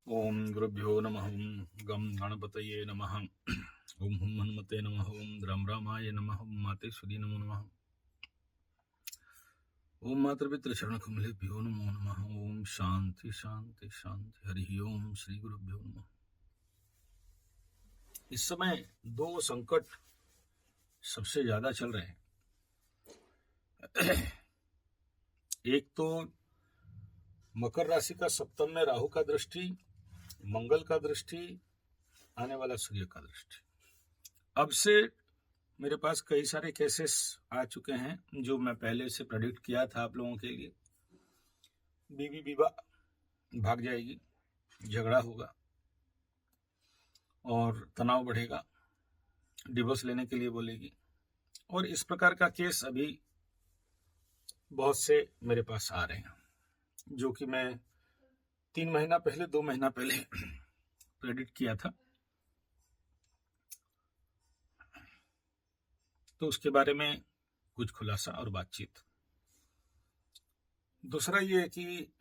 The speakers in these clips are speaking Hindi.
ओम गुरुभ्यो नमः। ओम गम गणपतये नमः। ओम हुम हनुमते नमः। ओम राम रामाय नमः। ओम मातेश्वरी नमो नमः। ओम मातृपितृ चरण कमलेभ्यो नमो नमः। ओम शांति शांति शांति। हरि ओम श्री गुरुभ्यो नमः। इस समय दो संकट सबसे ज्यादा चल रहे हैं। एक तो मकर राशि का सप्तम में राहु का दृष्टि, मंगल का दृष्टि, आने वाला सूर्य का दृष्टि। अब से मेरे पास कई सारे केसेस आ चुके हैं जो मैं पहले से प्रेडिक्ट किया था आप लोगों के लिए। बीवी विवाह भाग जाएगी, झगड़ा होगा और तनाव बढ़ेगा, डिवोर्स लेने के लिए बोलेगी। और इस प्रकार का केस अभी बहुत से मेरे पास आ रहे हैं, जो कि मैं 3 महीना पहले 2 महीना पहले प्रेडिक्ट किया था। तो उसके बारे में कुछ खुलासा और बातचीत। दूसरा ये है कि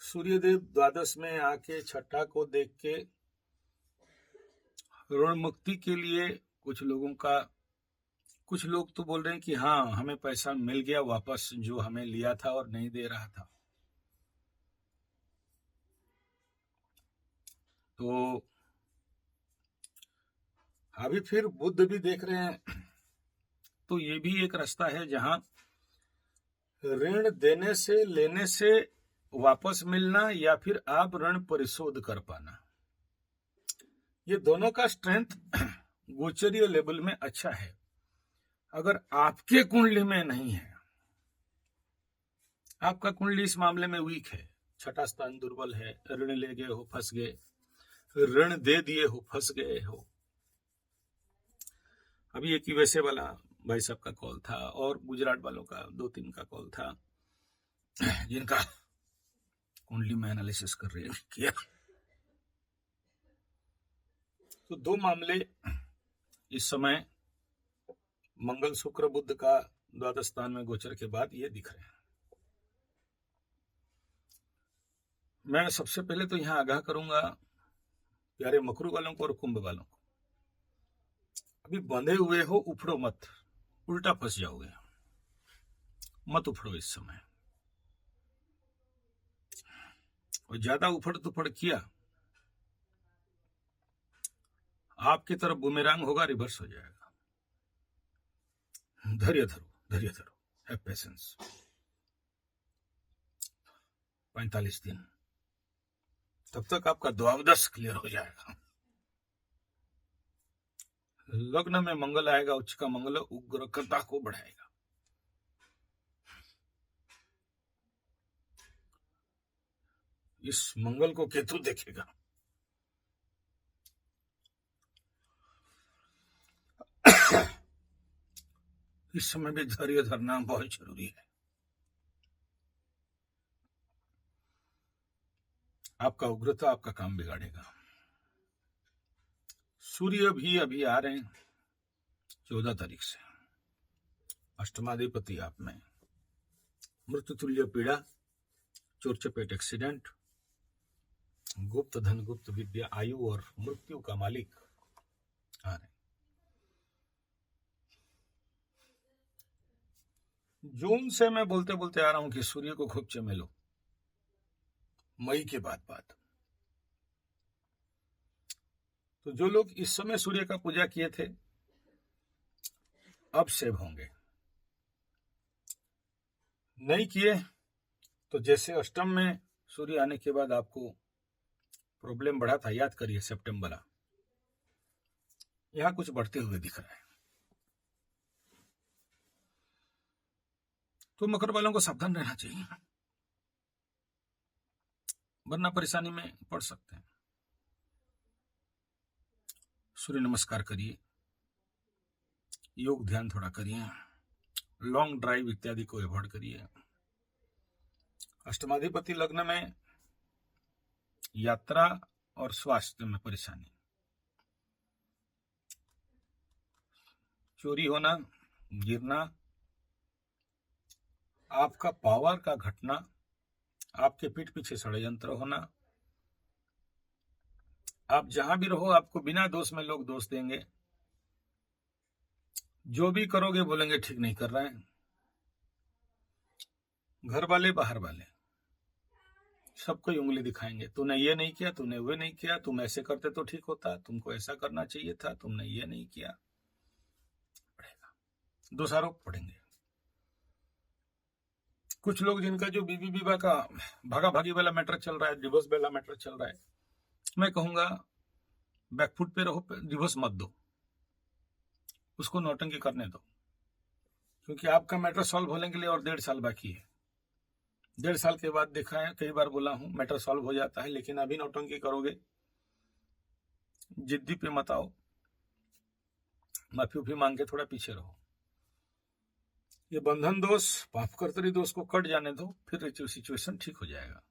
सूर्यदेव द्वादश में आके छठा को देख के ऋण मुक्ति के लिए कुछ लोग तो बोल रहे हैं कि हाँ, हमें पैसा मिल गया वापस जो हमें लिया था और नहीं दे रहा था। तो अभी फिर बुध भी देख रहे हैं, तो ये भी एक रास्ता है जहां ऋण देने से, लेने से वापस मिलना या फिर आप ऋण परिशोध कर पाना, ये दोनों का स्ट्रेंथ गोचरीय लेवल में अच्छा है। अगर आपके कुंडली में नहीं है, आपका कुंडली इस मामले में वीक है, छठा स्थान दुर्बल है, ऋण ले गए हो फंस गए, ऋण दे दिए हो फंस गए हो। अभी एक वैसे वाला भाई साहब का कॉल था और गुजरात वालों का 2-3 का कॉल था जिनका कुंडली में एनालिसिस कर रहे किया। तो 2 मामले इस समय मंगल शुक्र बुध का द्वादश स्थान में गोचर के बाद ये दिख रहे हैं। मैं सबसे पहले तो यहाँ आगाह करूंगा प्यारे मकरू वालों को और कुंभ वालों को, अभी बंधे हुए हो, उफड़ो मत, उल्टा फंस जाओगे, मत उफड़ो इस समय। और ज्यादा उफड़ तुफड़ किया, आपकी तरफ बुमेरांग होगा, रिवर्स हो जाएगा। धैर्य धरो, धैर्य धरो, हैव पेशेंस। 45 दिन तब तक आपका द्वादश क्लियर हो जाएगा। लग्न में मंगल आएगा, उच्च का मंगल उग्रता को बढ़ाएगा। इस मंगल को केतु देखेगा। इस समय भी धैर्य धरना बहुत जरूरी है। आपका उग्रता आपका काम बिगाड़ेगा। सूर्य भी अभी आ रहे हैं 14 तारीख से। अष्टमाधिपति आप में, मृत्यु तुल्य पीड़ा, चोर चपेट एक्सीडेंट, गुप्त धन, गुप्त विद्या, आयु और मृत्यु का मालिक आ रहे। जून से मैं बोलते बोलते आ रहा हूं कि सूर्य को खूब चमेलो, मई के बाद। तो जो लोग इस समय सूर्य का पूजा किए थे अब सेव होंगे, नहीं किए तो जैसे अष्टम में सूर्य आने के बाद आपको प्रॉब्लम बढ़ा था, याद करिए सितंबर, यहां कुछ बढ़ते हुए दिख रहा है। तो मकर वालों को सावधान रहना चाहिए, वरना परेशानी में पड़ सकते हैं। सूर्य नमस्कार करिए, योग ध्यान थोड़ा करिए, लॉन्ग ड्राइव इत्यादि को अवॉइड करिए। अष्टमाधिपति लग्न में यात्रा और स्वास्थ्य में परेशानी, चोरी होना, गिरना, आपका पावर का घटना, आपके पीठ पीछे षड्यंत्र होना, आप जहां भी रहो आपको बिना दोष में लोग दोष देंगे। जो भी करोगे बोलेंगे ठीक नहीं कर रहा है। घर वाले बाहर वाले सबको ही उंगली दिखाएंगे, तूने ये नहीं किया, तूने वो नहीं किया, तुम ऐसे करते तो ठीक होता, तुमको ऐसा करना चाहिए था, तुमने ये नहीं किया। पड़ेगा, दोषारोप पड़ेंगे। कुछ लोग जिनका जो बीवी विवाह का भागा भागी वाला मैटर चल रहा है, डिवोर्स वाला मैटर चल रहा है, मैं कहूंगा बैकफुट पे रहो, डिवोर्स मत दो, उसको नौटंकी करने दो, क्योंकि आपका मैटर सॉल्व होने के लिए और 1.5 साल बाकी है। 1.5 साल के बाद देखा है, कई बार बोला हूं, मैटर सॉल्व हो जाता है, लेकिन अभी नौटंकी करोगे, जिद्दी पे मत आओ, माफी उफी मांग के थोड़ा पीछे रहो। ये बंधन दोष, पाप कर्तरी दोष को कट जाने दो, फिर सिचुएशन ठीक हो जाएगा।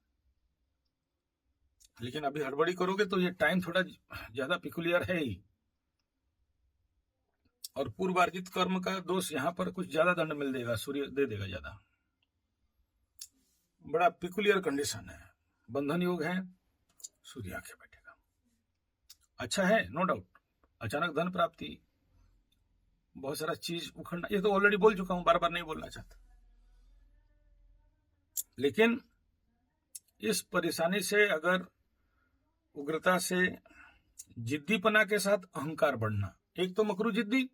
लेकिन अभी हड़बड़ी करोगे तो ये टाइम थोड़ा ज्यादा पिकुलियर है ही, और पूर्वार्जित कर्म का दोष यहाँ पर कुछ ज्यादा दंड मिल देगा, सूर्य दे देगा ज्यादा। बड़ा पिकुलियर कंडीशन है, बंधन योग है, सूर्य आके बैठेगा। अच्छा है, नो डाउट, अचानक धन प्राप्ति, बहुत सारा चीज उखड़ना, ये तो ऑलरेडी बोल चुका हूं, बार बार नहीं बोलना चाहता। लेकिन इस परेशानी से अगर उग्रता से, जिद्दीपना के साथ अहंकार बढ़ना, एक तो मकरू जिद्दी,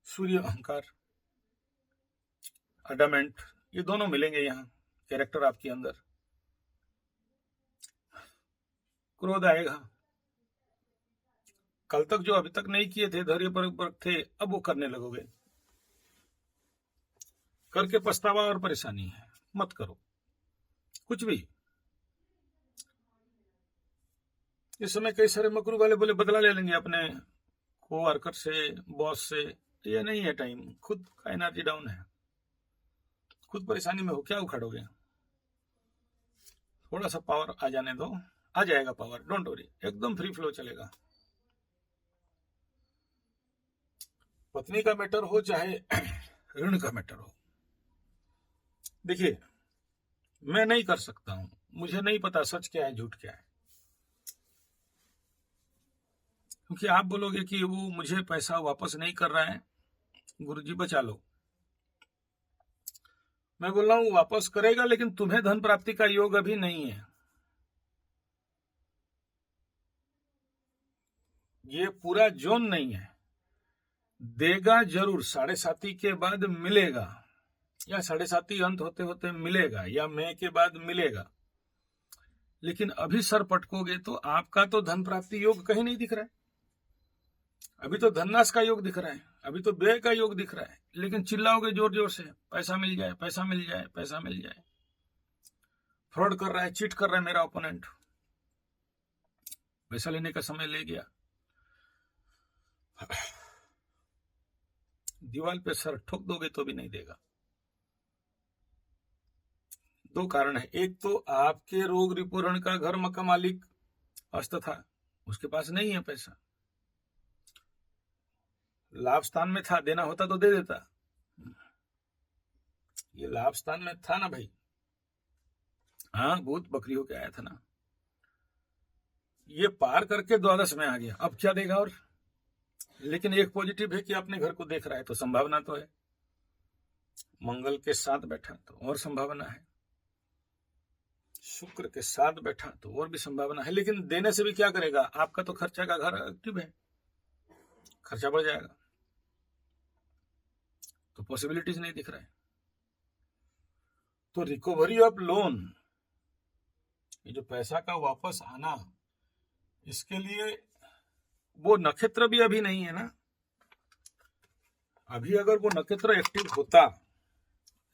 सूर्य अहंकार, अडामेंट, ये दोनों मिलेंगे यहाँ कैरेक्टर आपके अंदर। क्रोध आएगा, कल तक जो अभी तक नहीं किए थे, धैर्य पर थे, अब वो करने लगोगे, करके पछतावा और परेशानी है, मत करो कुछ भी। इस समय कई सारे मकरू वाले बोले बदला ले लेंगे अपने कोवर्कर से, बॉस से, ये नहीं है टाइम, खुद का एनर्जी डाउन है, खुद परेशानी में हो, क्या उखाड़ोगे? थोड़ा सा पावर आ जाने दो, आ जाएगा पावर, डोंट वरी, एकदम फ्री फ्लो चलेगा। पत्नी का मैटर हो चाहे ऋण का मैटर हो, देखिए मैं नहीं कर सकता हूं, मुझे नहीं पता सच क्या है झूठ क्या है, क्योंकि आप बोलोगे कि वो मुझे पैसा वापस नहीं कर रहा है, गुरुजी बचा लो। मैं बोल रहा हूं वापस करेगा, लेकिन तुम्हें धन प्राप्ति का योग अभी नहीं है। ये पूरा जोन नहीं है, देगा जरूर, 7.5 के बाद मिलेगा, या 7.5 अंत होते होते मिलेगा, या मई के बाद मिलेगा। लेकिन अभी सर पटकोगे तो आपका तो धन प्राप्ति योग कहीं नहीं दिख रहा है, अभी तो धननाश का योग दिख रहा है, अभी तो व्यय का योग दिख रहा है। लेकिन चिल्लाओगे जोर जोर से, पैसा मिल जाए, पैसा मिल जाए, पैसा मिल जाए। फ्रॉड कर रहा है, चीट कर रहा है मेरा ओपोनेंट, पैसा लेने का समय ले गया, दीवार पे सर ठोक दोगे तो भी नहीं देगा। 2 कारण है, एक तो आपके रोग रिपूरण का घर मका मालिक अस्त था, उसके पास नहीं है पैसा, लाभ स्थान में था, देना होता तो दे देता, ये लाभ स्थान में था ना भाई, हाँ भूत बकरी होके आया था ना, ये पार करके द्वादश में आ गया, अब क्या देगा? और लेकिन एक पॉजिटिव है कि अपने घर को देख रहा है, तो संभावना तो है, मंगल के साथ बैठा तो और संभावना है, शुक्र के साथ बैठा तो और भी संभावना है। लेकिन देने से भी क्या करेगा? आपका तो खर्चा का घर एक्टिव है, खर्चा बढ़ जाएगा, तो पॉसिबिलिटीज नहीं दिख रहा है। तो रिकवरी ऑफ लोन, ये जो पैसा का वापस आना, इसके लिए वो नक्षत्र भी अभी नहीं है ना, अभी अगर वो नक्षत्र एक्टिव होता,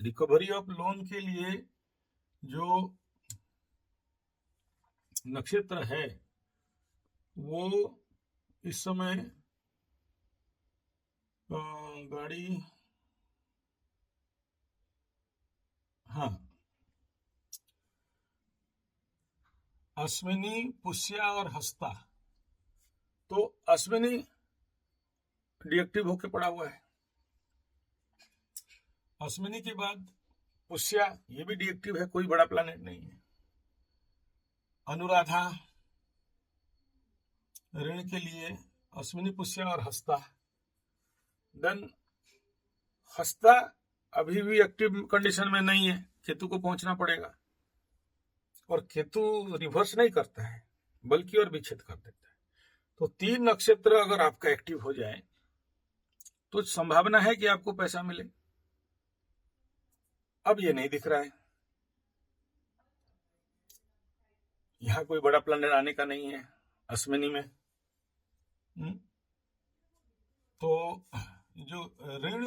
रिकवरी ऑफ लोन के लिए जो नक्षत्र है वो इस समय गाड़ी, हाँ, अश्विनी, पुष्या और हस्ता, तो अश्विनी डीएक्टिव होके पड़ा हुआ है, अश्विनी के बाद पुष्या, ये भी डीएक्टिव है, कोई बड़ा प्लैनेट नहीं है, अनुराधा, ऋण के लिए अश्विनी पुष्य और हस्ता। देन हस्ता अभी भी एक्टिव कंडीशन में नहीं है, केतु को पहुंचना पड़ेगा, और केतु रिवर्स नहीं करता है बल्कि और विच्छेद कर देता है। तो 3 नक्षत्र अगर आपका एक्टिव हो जाए तो संभावना है कि आपको पैसा मिले। अब ये नहीं दिख रहा है, यहां कोई बड़ा प्लानर आने का नहीं है अश्विनी में। तो जो ऋण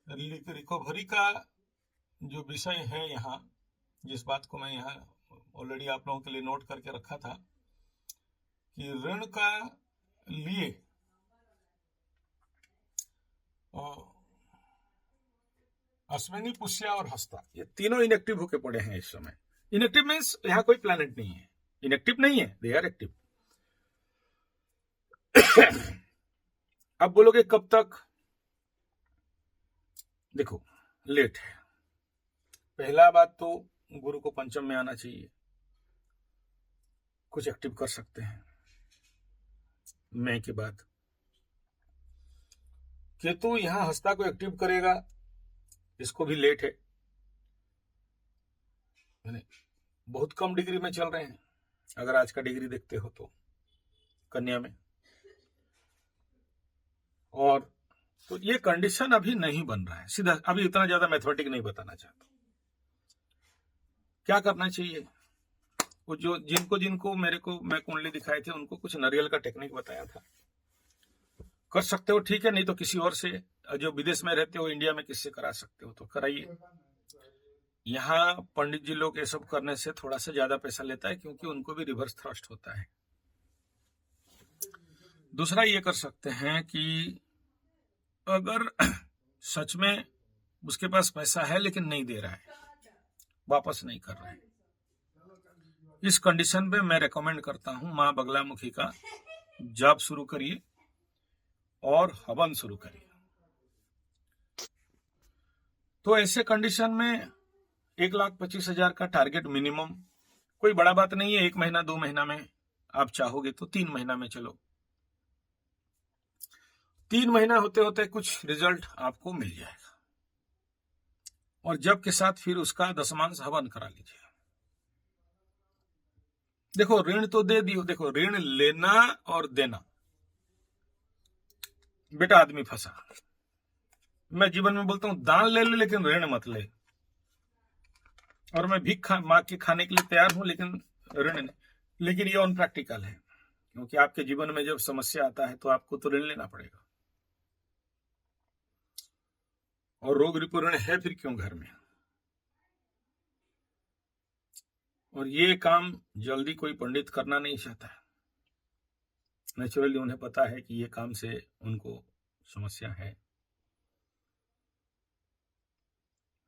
रिकवरी का जो विषय है यहाँ, जिस बात को मैं यहाँ ऑलरेडी आप लोगों के लिए नोट करके रखा था कि ऋण का लिए अश्विनी पुष्या और हस्ता ये तीनों इनएक्टिव होके पड़े हैं इस समय। इनएक्टिव मीन्स यहाँ कोई प्लैनेट नहीं है, इनएक्टिव नहीं है, दे आर एक्टिव। अब बोलोगे कब तक? देखो लेट है। पहला बात तो गुरु को पंचम में आना चाहिए, कुछ एक्टिव कर सकते हैं मई के बाद। केतु यहां हस्ता को एक्टिव करेगा, इसको भी लेट है, बहुत कम डिग्री में चल रहे हैं अगर आज का डिग्री देखते हो तो कन्या में। और तो ये कंडीशन अभी नहीं बन रहा है सीधा, अभी इतना ज्यादा मैथमेटिक नहीं बताना चाहता। क्या करना चाहिए? वो जो जिनको मैं कुंडली दिखाए थे उनको कुछ नारियल का टेक्निक बताया था, कर सकते हो ठीक है, नहीं तो किसी और से, जो विदेश में रहते हो इंडिया में किससे करा सकते हो तो कराइए। यहाँ पंडित जी लोग ये सब करने से थोड़ा सा ज्यादा पैसा लेता है क्योंकि उनको भी रिवर्स थ्रस्ट होता है। दूसरा ये कर सकते हैं कि अगर सच में उसके पास पैसा है लेकिन नहीं दे रहा है, वापस नहीं कर रहा है, इस कंडीशन में मैं रेकमेंड करता हूं मां बगलामुखी का जाप शुरू करिए और हवन शुरू करिए। तो ऐसे कंडीशन में 1,25,000 का टारगेट मिनिमम, कोई बड़ा बात नहीं है। 1 महीना 2 महीना में आप चाहोगे तो 3 महीना में चलो, 3 महीना होते होते कुछ रिजल्ट आपको मिल जाएगा। और जब के साथ फिर उसका दशमांश हवन करा लीजिए। देखो ऋण तो दे दियो, देखो ऋण लेना और देना, बेटा आदमी फंसा। मैं जीवन में बोलता हूं दान ले ले लेकिन ऋण मत ले, और मैं भीख मांग के खाने के लिए तैयार हूं लेकिन ऋण नहीं। लेकिन ये अनप्रैक्टिकल है, क्योंकि आपके जीवन में जब समस्या आता है तो आपको तो ऋण लेना पड़ेगा, और रोग रिपो ऋण है फिर क्यों घर में। और ये काम जल्दी कोई पंडित करना नहीं चाहता है, नेचुरली उन्हें पता है कि ये काम से उनको समस्या है।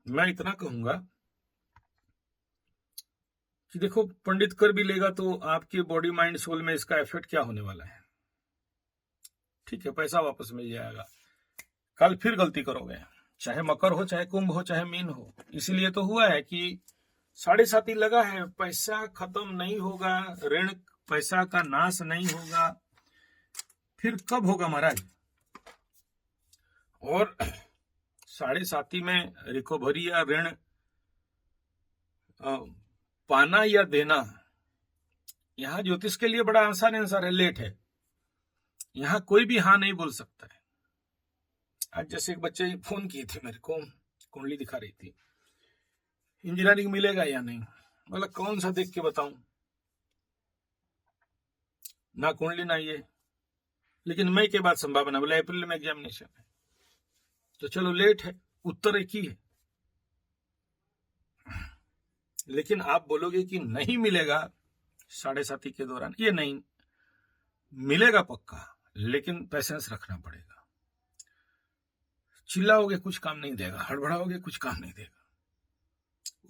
मैं इतना कहूंगा कि देखो पंडित कर भी लेगा तो आपके बॉडी माइंड सोल में इसका इफेक्ट क्या होने वाला है? ठीक है, पैसा वापस मिल जाएगा, कल फिर गलती करोगे, चाहे मकर हो, चाहे कुंभ हो, चाहे मीन हो। इसीलिए तो हुआ है कि 7.5 लगा है, पैसा खत्म नहीं होगा, ऋण पैसा का नाश नहीं होगा, फिर कब होगा महाराज? और 7.5 में रिकवरी या ऋण पाना या देना, यहां ज्योतिष के लिए बड़ा आसान आंसर है, लेट है। यहां कोई भी हाँ नहीं बोल सकता है। आज जैसे एक बच्चे फोन किए थे मेरे को, कुंडली दिखा रही थी, इंजीनियरिंग मिलेगा या नहीं, बोला कौन सा देख के बताऊं, ना कुंडली ना ये, लेकिन मई के बाद संभावना, बोला अप्रैल में एग्जामिनेशन है, तो चलो लेट है, उत्तर एक ही है। लेकिन आप बोलोगे कि नहीं मिलेगा 7.5 के दौरान, ये नहीं मिलेगा पक्का, लेकिन पेशेंस रखना पड़ेगा। चिल्लाओगे कुछ काम नहीं देगा, हड़बड़ाओगे कुछ काम नहीं देगा,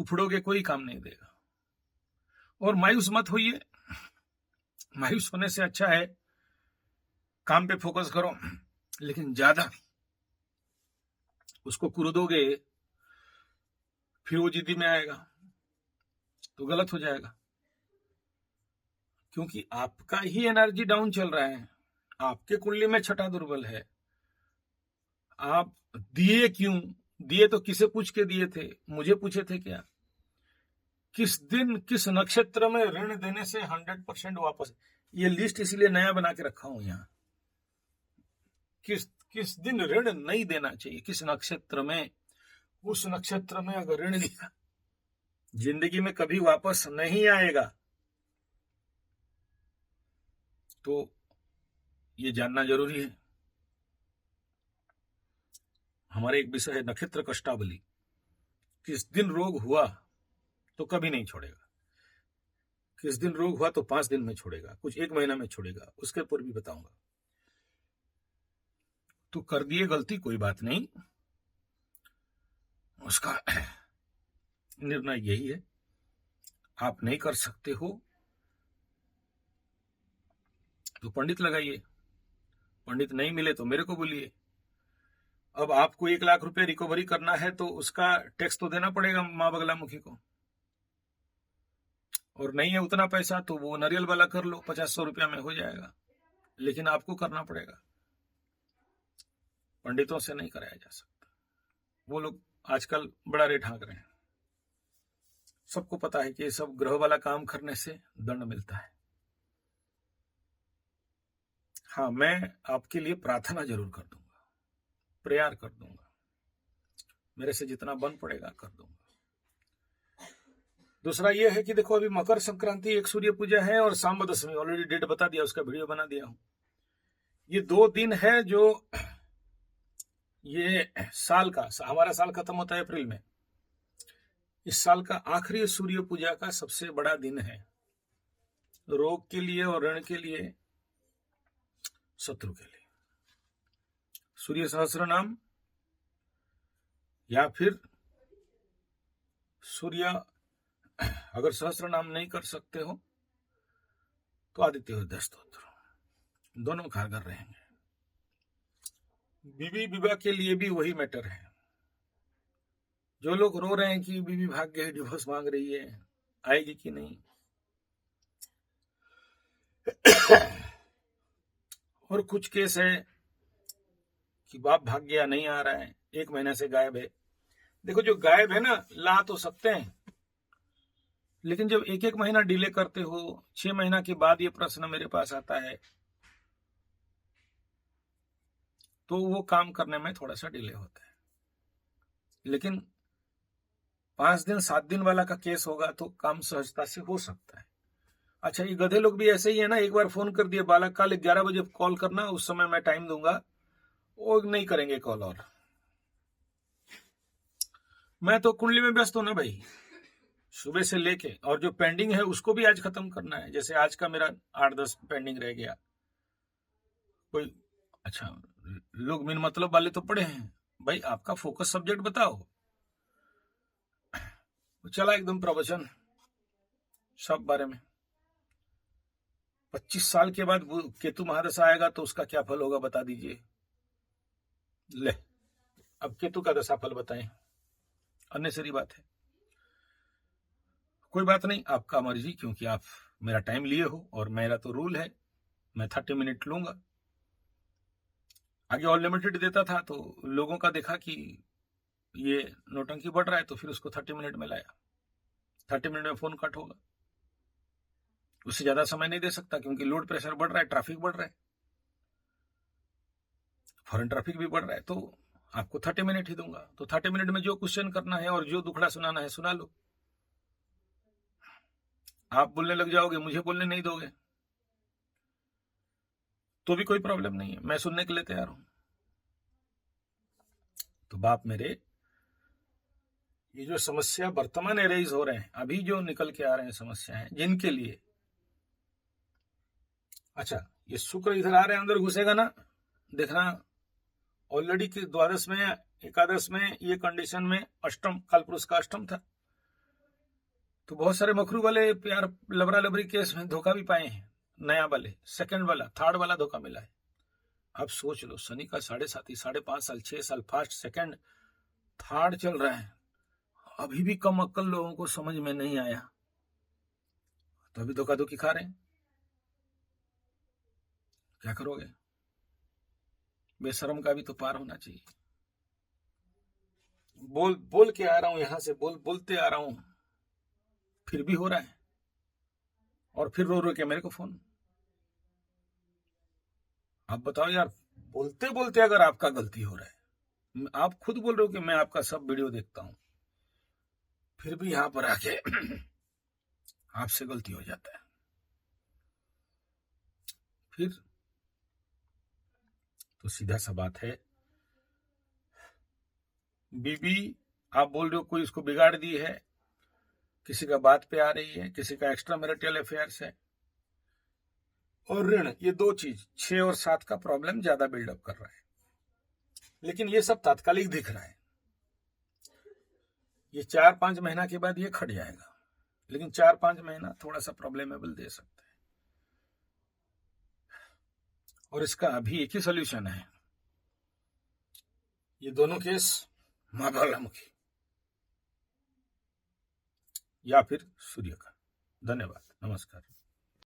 उफड़ोगे कोई काम नहीं देगा। और मायूस मत होइए, मायूस होने से अच्छा है काम पे फोकस करो, लेकिन ज्यादा उसको कुरुदोगे फिर वो जिद्दी में आएगा तो गलत हो जाएगा। क्योंकि आपका ही एनर्जी डाउन चल रहा है, आपके कुंडली में छठा दुर्बल है। आप दिए क्यों दिए? तो किसे पूछ के दिए थे? मुझे पूछे थे क्या? किस दिन किस नक्षत्र में ऋण देने से 100% वापस? ये लिस्ट इसलिए नया बना के रखा हूं यहां। किस किस दिन ऋण नहीं देना चाहिए, किस नक्षत्र में, उस नक्षत्र में अगर ऋण दिया जिंदगी में कभी वापस नहीं आएगा। तो ये जानना जरूरी है। हमारे एक विषय है नक्षत्र कष्टावली। किस दिन रोग हुआ तो कभी नहीं छोड़ेगा, किस दिन रोग हुआ तो 5 दिन में छोड़ेगा, कुछ 1 महीना में छोड़ेगा, उसके ऊपर भी बताऊंगा। तो कर दिए गलती, कोई बात नहीं, उसका निर्णय यही है। आप नहीं कर सकते हो तो पंडित लगाइए, पंडित नहीं मिले तो मेरे को बोलिए। अब आपको 1 लाख रुपए रिकवरी करना है तो उसका टैक्स तो देना पड़ेगा माँ बगलामुखी को, और नहीं है उतना पैसा तो वो नारियल वाला कर लो, 50-100 रुपया में हो जाएगा, लेकिन आपको करना पड़ेगा। पंडितों से नहीं कराया जा सकता। वो लोग आजकल बड़ा रेट हाँक रहे हैं। सबको पता है कि ये सब ग्रह वाला काम करने से दंड मिलता है। हाँ, मैं आपके लिए प्रार्थना जरूर कर दूंगा, प्रेयर कर दूंगा, मेरे से जितना बन पड़ेगा कर दूंगा। दूसरा ये है कि देखो, अभी मकर संक्रांति, एक सूर्य पूजा है और सांबा दशमी, ऑलरेडी डेट बता दिया, उसका वीडियो बना दिया हूं। ये 2 दिन है जो ये साल का, हमारा साल खत्म होता है अप्रैल में, इस साल का आखिरी सूर्य पूजा का सबसे बड़ा दिन है, रोग के लिए और ऋण के लिए, शत्रु के लिए। सूर्य सहस्त्र नाम या फिर सूर्य, अगर सहस्त्र नाम नहीं कर सकते हो तो आदित्य हृदय स्तोत्र, दोनों कारगर रहेंगे। बीवी विवाह के लिए भी वही मैटर है। जो लोग रो रहे हैं कि बीवी भाग गए, डिवोर्स मांग रही है, आएगी कि नहीं, और कुछ केस है कि बाप भाग गया, नहीं आ रहा है, 1 महीने से गायब है। देखो, जो गायब है ना, ला तो सकते हैं, लेकिन जब 1-1 महीना डिले करते हो, 6 महीना के बाद ये प्रश्न मेरे पास आता है, तो वो काम करने में थोड़ा सा डिले होता है। लेकिन 5 दिन 7 दिन वाला का केस होगा तो काम सहजता से हो सकता है। अच्छा, ये गधे लोग भी ऐसे ही है ना, एक बार फोन कर दिए, बालक कल 11 बजे कॉल करना, उस समय मैं टाइम दूंगा, वो नहीं करेंगे कॉल। और मैं तो कुंडली में व्यस्त हूं ना भाई, सुबह से लेके, और जो पेंडिंग है उसको भी आज खत्म करना है। जैसे आज का मेरा 8-10 पेंडिंग रह गया। कोई अच्छा, लोग बिन मतलब वाले तो पड़े हैं भाई, आपका फोकस सब्जेक्ट बताओ। चला एकदम प्रवचन सब बारे में। 25 साल के बाद केतु महादशा आएगा तो उसका क्या फल होगा बता दीजिए। ले, अब केतु का दशा फल बताएं, अननेसरी बात है। कोई बात नहीं, आपका मर्जी, क्योंकि आप मेरा टाइम लिए हो, और मेरा तो रूल है, मैं 30 मिनट लूंगा। आगे अनलिमिटेड देता था तो लोगों का देखा कि ये नौटंकी बढ़ रहा है, तो फिर उसको 30 मिनट में लाया। 30 मिनट में फोन कट होगा, उससे ज्यादा समय नहीं दे सकता, क्योंकि लोड प्रेशर बढ़ रहा है, ट्रैफिक बढ़ रहा है, फॉरेन ट्रैफिक भी बढ़ रहा है, तो आपको 30 मिनट ही दूंगा। तो 30 मिनट में जो क्वेश्चन करना है और जो दुखड़ा सुनाना है सुना लो। आप बोलने लग जाओगे, मुझे बोलने नहीं दोगे, तो भी कोई प्रॉब्लम नहीं है, मैं सुनने के लिए तैयार हूं। तो बाप मेरे, ये जो समस्या वर्तमान एराइज हो रहे हैं, अभी जो निकल के आ रहे हैं समस्याएं, जिनके लिए, अच्छा, ये शुक्र इधर आ रहे हैं, अंदर घुसेगा ना, देखना ऑलरेडी कि द्वादश में, एकादश में, ये कंडीशन में अष्टम, काल पुरुष का अष्टम था, तो बहुत सारे मखरू वाले प्यार लबरा लबरी केस में धोखा भी पाए हैं। नया वाले, सेकंड वाला, थर्ड वाला धोखा मिला है। अब सोच लो, शनि का 7.5 5.5 साल, 6 साल फर्स्ट, सेकंड, थर्ड चल रहा है, अभी भी कम अक्ल लोगों को समझ में नहीं आया, तो अभी धोखा धोखी खा रहे हैं। क्या करोगे? बेशरम का भी तो पार होना चाहिए। बोल के आ रहा हूं, यहां से बोलते आ रहा हूं, फिर भी हो रहा है, और फिर रो के मेरे को फोन। आप बताओ यार, बोलते बोलते अगर आपका गलती हो रहा है, आप खुद बोल रहे हो कि मैं आपका सब वीडियो देखता हूं, फिर भी यहां पर आके आपसे गलती हो जाता है। फिर तो सीधा सा बात है, बीबी आप बोल रहे हो कोई उसको बिगाड़ दी है, किसी का बात पे आ रही है, किसी का एक्स्ट्रा मैरिटल अफेयर्स है, और ऋण, ये दो चीज 6 और 7 का प्रॉब्लम ज्यादा बिल्डअप कर रहा है। लेकिन ये सब तात्कालिक दिख रहा है, ये 4-5 महीना के बाद ये खट जाएगा, लेकिन 4-5 महीना थोड़ा सा प्रॉब्लमेबल दे सकता है। और इसका अभी एक ही सोल्यूशन है, ये दोनों केस माँ ज्वालामुखी या फिर सूर्य का। धन्यवाद, नमस्कार।